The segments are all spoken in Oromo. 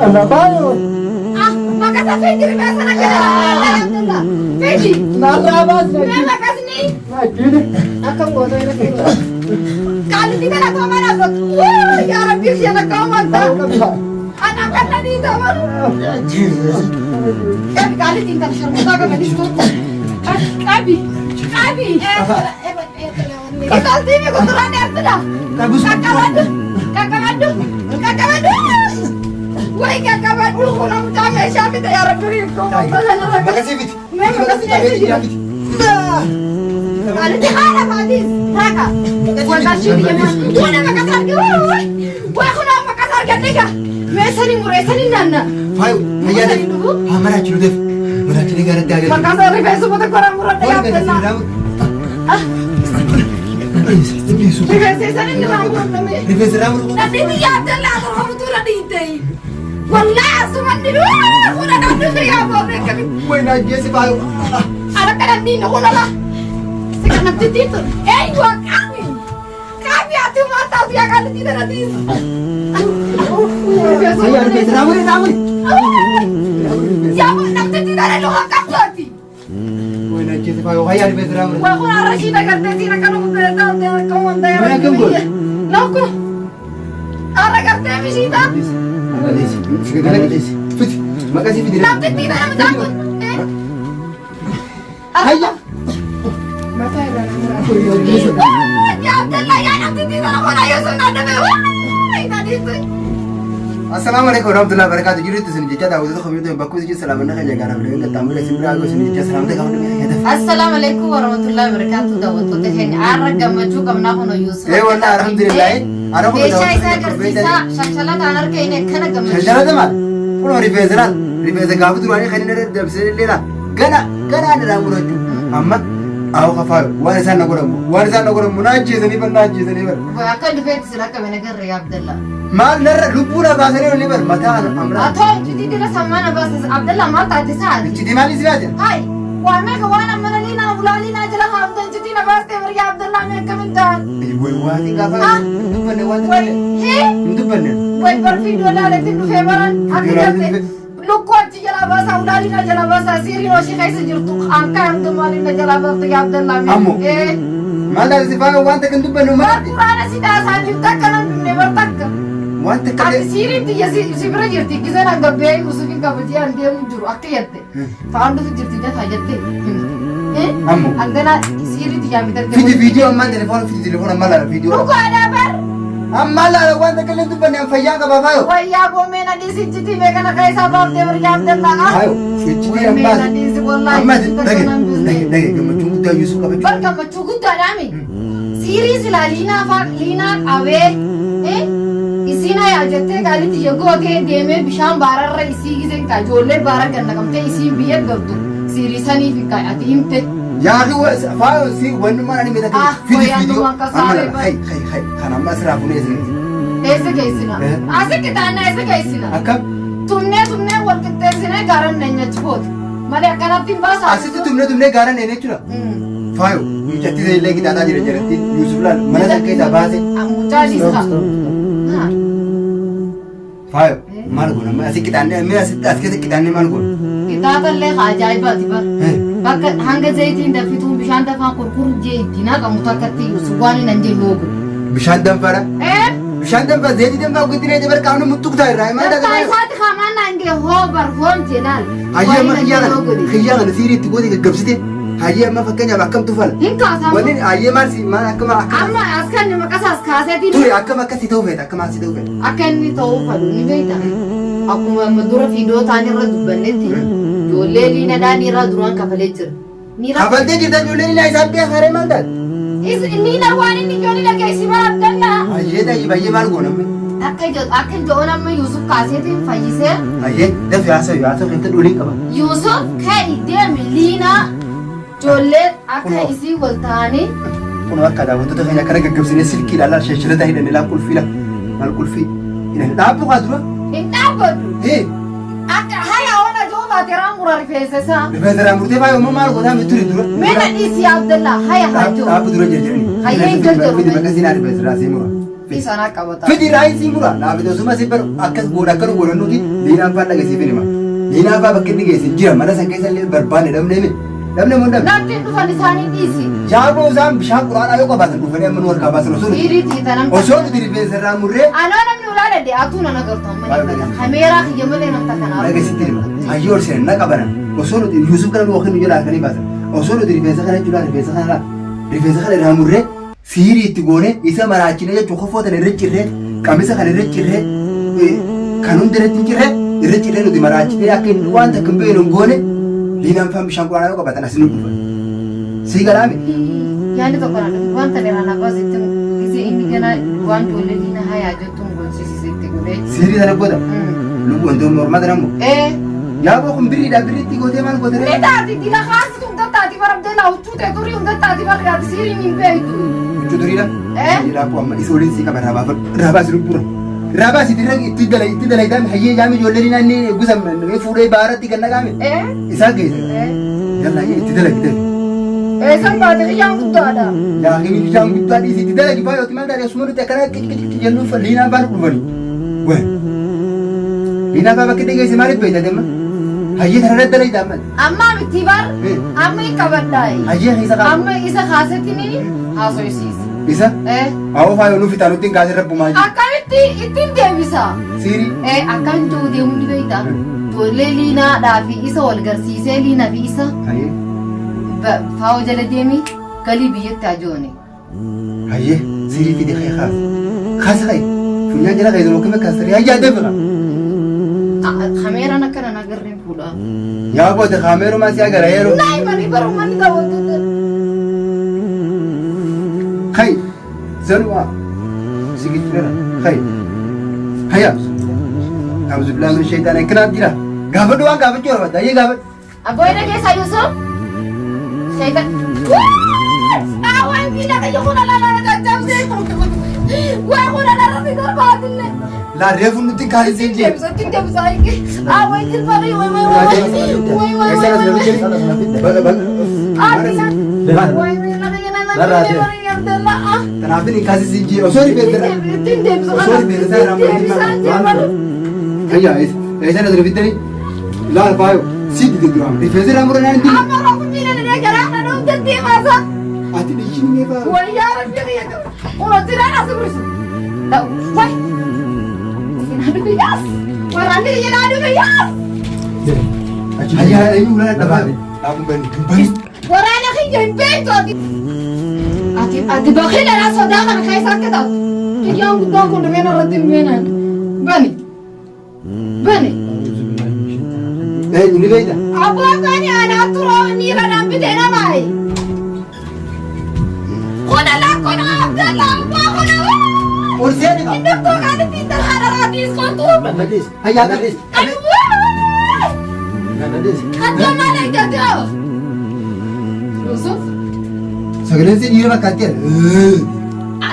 أنا بايو ما كذا فيدي بس أنا كذا فيدي نارا بس ما كذني ما كذي أكم قوة أنا كذا قال لي ترى كمان أبغى يا ربي في أنا كمان أنا كذا دي تمام قال لي أنت شرمطة كمان شرط أبي kita sini kotoran yang sudah kakak madu woi kakak madu kurang capek siapa itu ya Rabbi makasih Fit makasih ada di mana Fadis kakak woi kasih dia mana makasar woi aku nak makasar gandega mesani muresani nana fayu ayah deh hamara chudef mana chini gara daga makasar ribesu pada kurang murah ya Rifes ramur nanti dia adalah orang tua nanti والله سمعني هنا نحن يا بابا وين اجي فايو انا كان دين هنا لا سكن بتديت ايوه كامي اتو ما تعرف يا قال دي nanti ayah rifes ramur يا ابو نبتدي ترى لو هكذا وين اجي فايو ayah rifes ramur واخونا رشيدة قالت لي كانوا كمان دايما mana kembul لا كو انا قالت لي مشيتا Fit makasih Fit نبتدي ترى متعود ayah يا عبد الله يا نبتدي ترى هنا يوسف نادم نادي Assalamualaikum warahmatullahi wabarakatuh. Jadi itu sini jejak tahu itu kami itu yang bagus itu selama nak kerja karena mereka tamu dari sini aku sini jejak selama kamu ni. Assalamualaikum warahmatullahi wabarakatuh. Dawat tu teh ni arah gamaju kamna hono Yusuf. Wallah alhamdulillah. Arah ko Desha isa garisa shakshalla tanar ke ine khana gamaju. Shakshalla teman. Puno rifezra gafu tu ani khani nere dabse lela. Gana ada ramu roju. Amma aw khafal warisan nagoramu naji zani ban. Wa akal difet sila ka menagar ya Abdullah. Mal nara lupura basare ni ban mata amra. Atau jadi dia samana bas Abdullah ma ta tisad. Jadi mali siraja. Hai. Wa me ka wana manalina ulalina jala hamdan jadi na bas te ya Abdullah me kamintan. Woi wati gafa. Dupane wati. He? Dupane. Woi per video la le tin febaran hakikate. Lukko achi jala bas ulalina jala bas siri no shi kaise jirtu anka am tumalina jala bas ya Abdullah me. Ammo. Eh. Mala sifa wanta kan dupane ma. Qur'ana sida sajib takkan ne bartakka. Wanta Ati kale. siri ti yasi sibra jirti kisana gabbe usufi gabaji ande mujuru akiyate. Faandu jirti da hajatte. Ammo. Andana siri ti yami tar. Video amma telephone amma la video. Ko ada bar. Amma la wanta kale dupane am fayya ka babayo. Wayya bo mena di sijiti me kana kaisa bab de bar yam de laga. Ayo, sijiti amma. Mena di si wallahi. Amma dage kamu tunggu da Yusuf ka Bar ka machugu da nami. Siri silalina fa lina awe. Isina ya jette galiti yego ke deme bishan bararra isi gize ka jolle barar ganna kamte isi biyar gabdu siri sani fika atimte ya akhi fayo si wannu ma ani meta video kai kana masra kune ese ऐसे कैसी ना ऐसे कितना ऐसे कैसी ना akam तुमने वो कितने सिने कारण नहीं है छोड़ माले अकाला तीन बार asiti tumne gara nene chura fayo jatti de legi dada jire jarati Yusuf la mana sa kai sabase मुझे जिसका हाँ fayo mal guna ma asik kitanne me aske kitanne mal guna kita kan le khajai bati bar bak hanga zaitin da fitu bishan da fa kurkur je dina ka mutakatti uswani nanje logo bishan dam para bishan dam pa zedi dam ba gudine de bar kaunu mutuk thai rai ma daga kai saat khamana nange ho bar hon jelal ayya na siri tu godi gabsite ayya ma fakanya ba kam tufal hinka sa wani ayya mar si ma akama amma askan ne makasas khasati tu akama kasi tawfet akama si tawfet akan ni tawfalu ni beita akuma madura video tani radu baneti jolle li na dani raduran kafalejir ni kafalte jirta jolle ni hisab be khare mandat is ni na wani ni joni la kaisi mar abdalla ayye da yibaye mal gona me akan jona ma yusuf kaseti fayise ayye da fiasa kinta dulin kaba yusuf kai de milina jolle aka isi waltani kuno akka da wato da kana gaggabsine silki la sheshirata hidan la kulfi la mal kulfi ina da bu qadra intabadu he aka haya ona joba tiram murari fesesa rifezra murte fa mo mal gona mituri dura mena isi abdullah haya hajo abu dura jirjiri Hayya, jirjiri. fi makasina rifezra simura Isana qabata. Fidi raayisii mura naafitoo suma si baru akkas godhakkan godhannuuti liinaan faan dhagasiifin hima. Liinaan faa bakki inni geessin jira mana san keessa illee barbaanne dhabnee mi dhabnee mun dhabne. Namni dhufan isaanii dhiisi. Yaaboo isaan bishaan quraanaa yoo qabaatan dhufanii amma nu harkaa baasan osoo Dhiiriitii tanam. osoo nuti rifeensa irraa murree Anoo namni ulaala de atuu nan agartu amma ni kameeraa kiyya malee namta kanaa. dhagasitti hima. Hayyoo ol seenan na qabanan osoo nuti Yuusuf kana nu wakhin nu jalaa kanii baasan osoo nuti rifeensa kana jechuudha rifeensa kana irraa murree siirii itti goone isa maraachine jechuun kofootan irra cirree qamisa kan irra cirree kan hundi irra cirree nuti maraachine akka inni waan takka hin beeknu hin goone liinaan faan bishaan quraanaa yoo qabatan as nu dhufan. Sii galaame. Yaani tokko na wanta dheeraa baasitti isi inni gana waan ijoollee diina hayaa jettuun gochisiisitti godhee. Siirii sana godha. Lubbuu wantoonni mormaa tan ammoo. Yaaboo kun biriidha biriitti gootee maal gootee. Ni taati dina kaasitu hunda taati barabdee laa huccuu ta'e turii hunda taati barbaade siirii min beektu. Huccuu turiidha. Raaboo amma isa waliin sii qaba raabaa si lubbura. Raabaa si itti dalaydaan hayyee jaami ijoollee diinaa inni gusa fuudhee baaratti kan naqaame. Isaa geesse. Yallaa itti dalagite. San baate ijaan guddaadha. Yaa inni ijaan guddaa dhiisi itti dalagi faa yookiin maal taate asuma nuti akkana qiqqi jennuuf liinaan baan dhufani. Wee. Liinaan baa bakki dhageesse maaliif beektaa deema? Hayyee kana irratti dalaydaa mal. Amma miti bar. Amma hin qabaddaay. Hayyee isa qabu. Amma isa kaasetti ni haasoysiisa. Isa? Awwa faa yoo nuuf itti nuti hin kaasee rabbumaa jiru. Akkamitti ittiin deebisa? Siirii? Akkamitti ta'uu deemuu ni beektaa? Ijoollee liinaadhaa fi isa wal garsiisee liinaa fi isa. Hayyee. Faa'oo jala deemi galii biyyatti ajoone. Hayyee siirii fide kee kaasa. Kaasa kee. Funyaan jala kee zama kaasa tarii hayyaa deebira. Kameeraan akkana nagarreen fuudha. Yaa booda kaameerumaa si agara yeroo. Naayii manii baruu manii daawwatu. Kai zanuma sigit jira. Kai. Hayya. A'udhu billahi minash shaitani ikram jira. Gaafa du'aan gaafa jira bada. Hayyee gaafa. Abboyna keessa Yusuf. Shaitan. Awwan bina kayo kuna la jajjabse. Waa kuna la rafi garbaatille. La reefu nuti kaasee jee. Deebisa ayke. Awwan tilfari way. Tanaafin hin kaasisiin jee osoo rifeensa hayyaa eessan as rifittanii laal faayo sitti dedduraa rifeensa irraa muranaan hin amma roofu miila dhadhee garaa dhadhuu deddeemaasa. ati dhiishin mee faa Wayyaa rabbi uratti dhaan as burisu. Way. Inaadu biyyaas. Waraanni inaadu biyyaas. hayyaa eenyu ulaan dhabaa dhaabun bani Waraana kiyya hin beektu ati bakiidhaan sodaa kana keessa akka ta'u. Kiyyaan guddaan kun dhumeen irratti hin beenan. Bani. eenyu ni beekta Abbaan bani aanaa turoo niira dhaabbitee namaayi. Kuna lakkuna Abdallah abbaa kuna. ol seeni qaba Inni tokko ittiin dalagaa raatiis kontu. gadhiis hayyaa gadhiis gadhiis Kan jammaan eeggatee. Yusuf. sagaleen si dhiira fakkaatti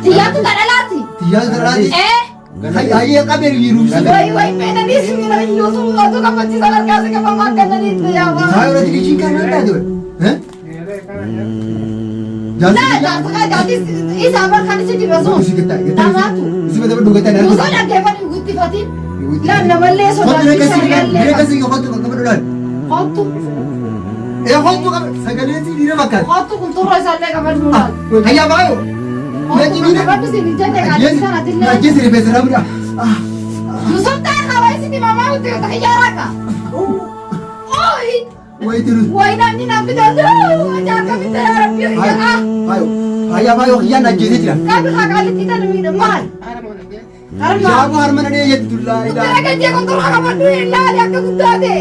Tiyyaatu kadhalaati. tiyyaa sirraati hayyee qabee yiruuf Way meenanii sibiila Yusuf mootu gammachiisa gargaarsa qabamaa kennanii itti yaabaa. saa yoo dhiishin kan hin taate Isa amarkaan isi dibasu. Namaatu. Yusuf dhaggeeffanii guddifatiin. Namallee sodaachisaa ilaallee. Kottu. Kottu kun turra isaallee qabaduudhaan. Qabaddu siin ijjate qaadii sanatillee. Yusuf ta'e qaba isi dibamaa hundi yoo ta'e yaaraaka. Ooyi. Way namni namni danda'u. Jaaka bitee yaarabbi yaa. Kabi kakalitti tan maal? Yaaboo harmana dhee jetti tullaa Kutera kecil kau turun apa duit lah dia ke kuda deh.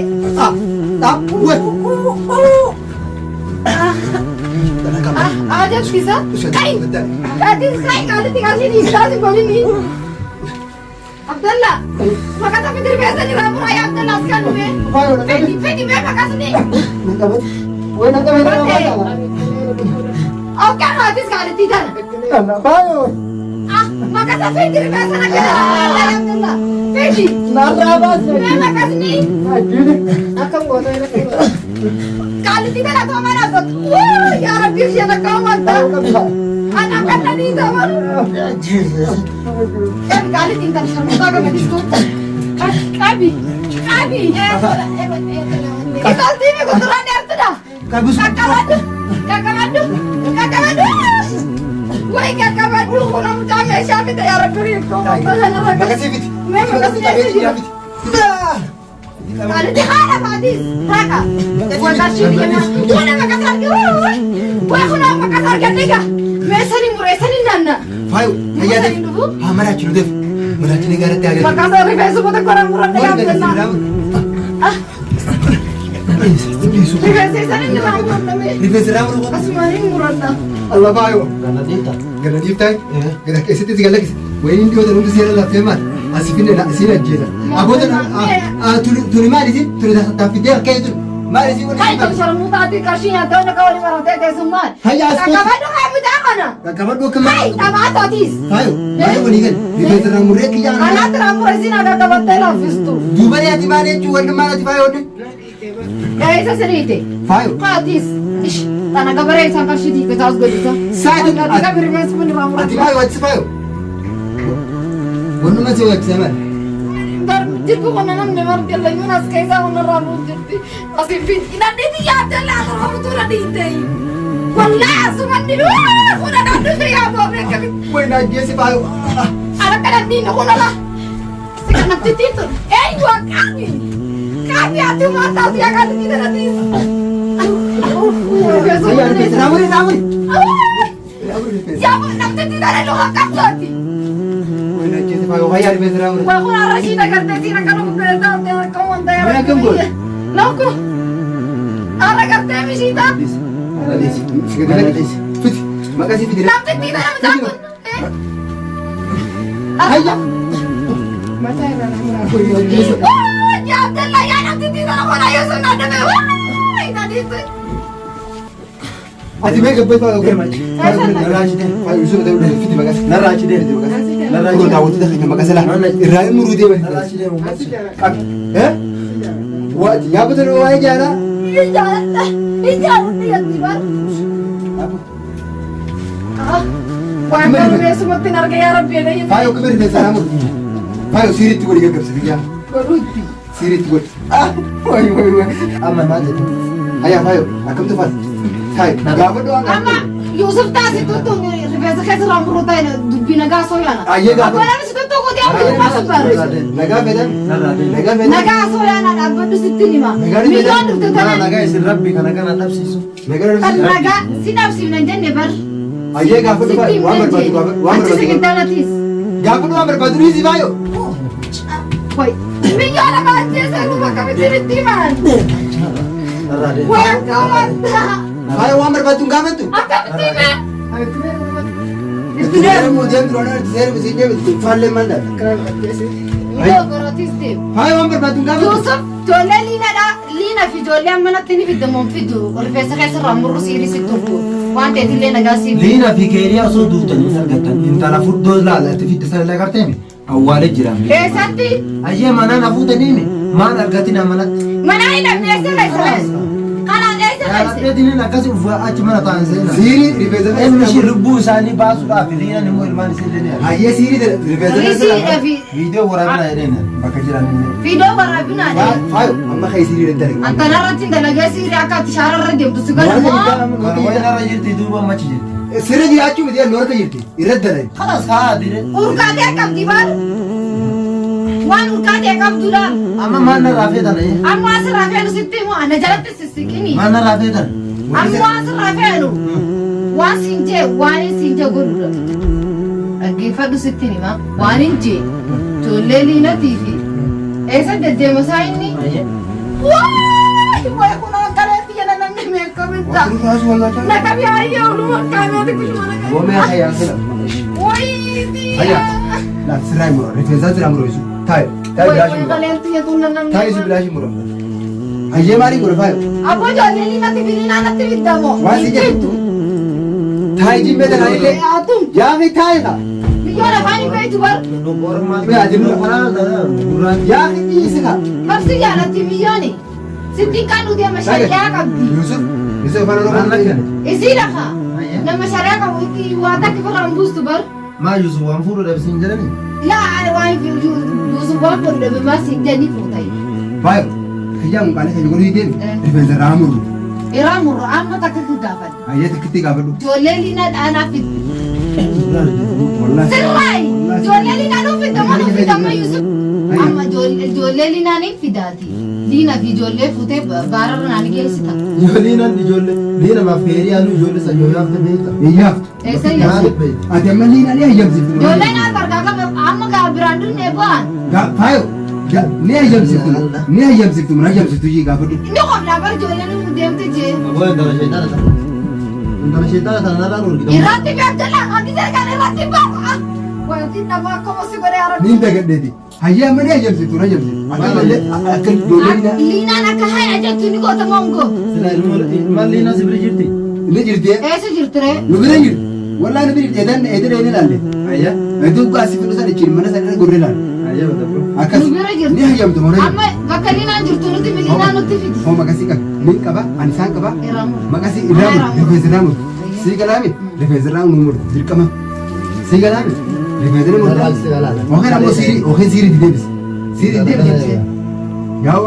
Ada bisa? Kai, tadi kali tinggal sini, tadi balik ni. Abdullah, maka tapi dari biasa ni ramai raya Abdullah sekarang ni. Fendi makan sini. Oh kan habis kali tidak. Maka tapi dari biasa nak Abdullah. Fendi, makan sini. Akan bodoh ini. Kali tidak nak mana bot. Wah, ya Rabbi siapa kau mantap. Anak kan tadi taman. Kali tinggal sama kamu di situ. Kabi. Kita sini kotoran dia sudah. Kakak mandu. Woi kakak mandu, orang macam siapa itu ya Rabbi itu. Makasih Fit. Memang kasih. Ada di mana Fadis? Raka. Gua kasih dia. Gua nak makan lagi. Gua nak makan lagi tiga. Mesani muresani nana. Fayu, ayah deh. Hamara curu deh. Mereka ni gara tiada. Makan dari Facebook tu korang murah dia benar. Rifesani ni ramur nama. Rifes ramur. Asmani murah dah. Allah Fayu. Gana diptai. Gana kesiti tiga lagi. Wain dia tu siapa lah femat. Asifin nak sini aja. Aku tu tuni mari sih. Tuni tapi dia kayak tu. Mari sih. Hai kalau cara muda hati kasih ada nak kau ni marah teh semua. Kakak mana kamu dah mana? Kakak mana kemana? Hai, kamu ada tis. Fayu, Fayu ni kan. Rifes ramur rek yang. Anak ramur sih nak dapat telafis tu. Dua ni hati mana cuan kemana ti Fayu ni? Kaisa serite. Fayu. Qatis. Ish, tanah kabar yang sangat sedih ke jauh gitu. Saya tu. Kita bermain sebenarnya ramur. Ati Fayu, ati Fayu. Bunu masih wak zaman. Dar jitu kau nanam nemar dia lagi nas kaisa kau ramur jadi. Masih fit. Ina dia ada lah ramur tu ada itu. Wallah, semua ni. Kau dah ada tu ya bawa mereka. Woi nak dia si Fayu. Anak kanan ni nak kau lah. Sekarang titik tu. Dua kami. Kami ada mata dia kan tidak ada. Ayah Rifes ramur. Siapa nak tidak ada loh kapten. Woi nak dia si Fayu. Ayah Rifes ramur. Wah, aku nak rasa nak kerja sih nak kalau kerja dia kau antara. Mana kamu? Laku. Ara kerja misi tak? Ada sih. Sekedar ada sih. Fit. Makasih Fit. Nak tidak ada takut. Ayah. Macam mana? Aku yang dia. Ya Allah, ya nak tidak ada orang yang sudah ada. Wah, tadi tu. Ati mereka betul aku kerja. Narasi deh. Fayu sudah tahu dah Fit makasih. Narasi deh. Narasi. Aku tahu tu dah kita makasih lah. Irai muru deh. Narasi deh. Eh? Wah, ya betul wah jana. Jangan dia tibar. Apa? Wah, kalau dia semua tinar ke Arab dia ni. Fayu kemana Rifes ramur? Fayu sirit tu dia kerja sekian. Beruti. Sirit tu. Woi. Aman aja. Ayah Fayu, aku tu Fayu. Hai, gapa doang? Ama Yusuf tadi tu tu Rifes kasih ramur tu ini binaga soyana. Ayah gapa? Apa lagi situ tu kau dia apa masuk baru. Naga beda. Naga soyana apa tu situ ni mah. Negara beda. Milion tu tu Naga isi Rabbi karena nafsi su. Naga Naga sinap sinan jenne bar. Ayah gapa tu Fayu? Wamar batu. Sikit dalatis. Gapa tu wamar batu ni si Fayu? Woi, milion apa aja saya lupa kami cerita man. Wah, kawan. Fayu wamar batu gapa tu? Apa timan? Itu dia mau dia drone dia mesti dia falle manda. Iyo korotis tim. Fayu wamar batu gapa tu? Yusuf, jole lina fi jole mana tini fi demon fi du. Rifes kasih ramur siri situ tu. Wante tile naga si. Lina fikiriya so duutanii argatan intala furdoo laalatti fitte sana lagarteemi awwaale jiran. Eessatti? Ayyee manaan hafuutaniimi maal argatina manatti. Mana ina eessa laisa? Kanaan eessa laisa? Yaaddeetiniin akkasi ufaa achi mana ta'an seena. Siri Rifes Ilmishi lubbuu isaanii baasuudhaaf liinan immoo ilmaan isillee ni arga. Ayah Siri Rifes Risi fi Viidiyoo waraabinaa jedheen bakka jiran illee. video barabina de. Fayu amma kai Siri dan tarik. Antara ratin dalaga siri akka tishara radde tu sugan mo. Kan wayinarra jirti duuba machi jirti. Siri dia acu dia luar ke jirti. Irat dalai. Kanas haa dire. Urka de kam dibar. Wan urka de kam dulal. Amma maanna raafeetan Amma asra fenu sitti mo ana jalatti sisikini. maanna raafeetan. Amma asra fenu. Wan sinje gurura. Agifadu sitti ni ma. Wan inje. Jolle lina TV. Esa de demasa inni. Wah, kuna kare tiya na namne me komenta. Na kabi ayo lu kami ati kush mana Gua kami. meh ayah sila. Woi dia. Ayah. Nah, serai murah. Rifes serai murah itu. Thai belajar murah. Kalian tiya tu na namne. Thai itu belajar murah. Ayah mari murah Fayu. Apa jolle lina TV lina na TV damo. Masih gitu. Thai jim beda naik le. Atum. Ya ni Thai lah. Bicara pani pe tu bar. Ya ni sih. Pasti ya na TV yani. Sitti kanu dia masya ya kabdi. Yusuf mana orang lagi? Isi dah. nama syariah kamu itu watak kita orang bustu bar. Maa Yusuf waan fuudhuudhaaf siin jedhani. Laa waan fi Yusuf waan fuudhuudhaaf masih jadi fuutai. Baay'ee kiyyaan qaala kan godhu hiiteen rifeensa raamuru. Iramur amma takka gaafadhu. Ayyee takkitti gaafadhu. Ijoollee liinaa dhaanaa fit. Wallahi. Sirraay ijoollee liinaa dhuunfidama Yusuf. Amma ijoollee liinaa ni fidaati. Liina fi ijoollee fuutee baararra naan geessita. Liina maaf feerii haalluu ijoollee sayyoo yaafte beekta. Iyyaaftu. Eessa yaaftu? Ati amma liina ni ayyamsiftu. Ijoollee naa bargaa qaba amma gaa biraan dunnee bu'aan. Faayoo. Ni ayyamsiftu. Ni ayyamsiftu. Mun ayyamsiftu jii gaafadhu. Inni qofnaa bar ijoollee nu deemte jee. Aboo intala sheetaana ta'a. Intala sheetaana ta'a narraa urgita. Irratti beekdala handi jargaan irratti ba'a. Wanti nama akka mosi godhee argaa. Niin dagadheeti. Hayyaa amma ni ayyamsiftu. Ni ayyamsiftu. Akka malee akka ijoollee liina. Liinaan akka haya jettu ni goota mongo. Ilmaan liinaa si bira jirti. Ni jirti. Eessa jirtire? Nu bira jirti. Wallahi nu bira jirti. Eedee ni ilaalle. Ayyaa. Iddoo gaasii fiduu sana ittiin mana sana godhee ilaalle. Ayyaa bata. Akkas Nu bira jirti. ni hayyamtu moo Amma bakka liinaan jirtu nuti liinaan nutti fidi. Hoo maqasii qaba. Ni qaba. Ani isaan qaba. Iraamu. Maqasii irraamu. Rifeensi irraamu. Sii galaami. Rifeensi irraamu nu muru. Dirqama. Sii galaami. Rifeensi ni muru. Ookeen ammoo siirii. Ookeen siirii deebisi. Siirii deebisi. Yaa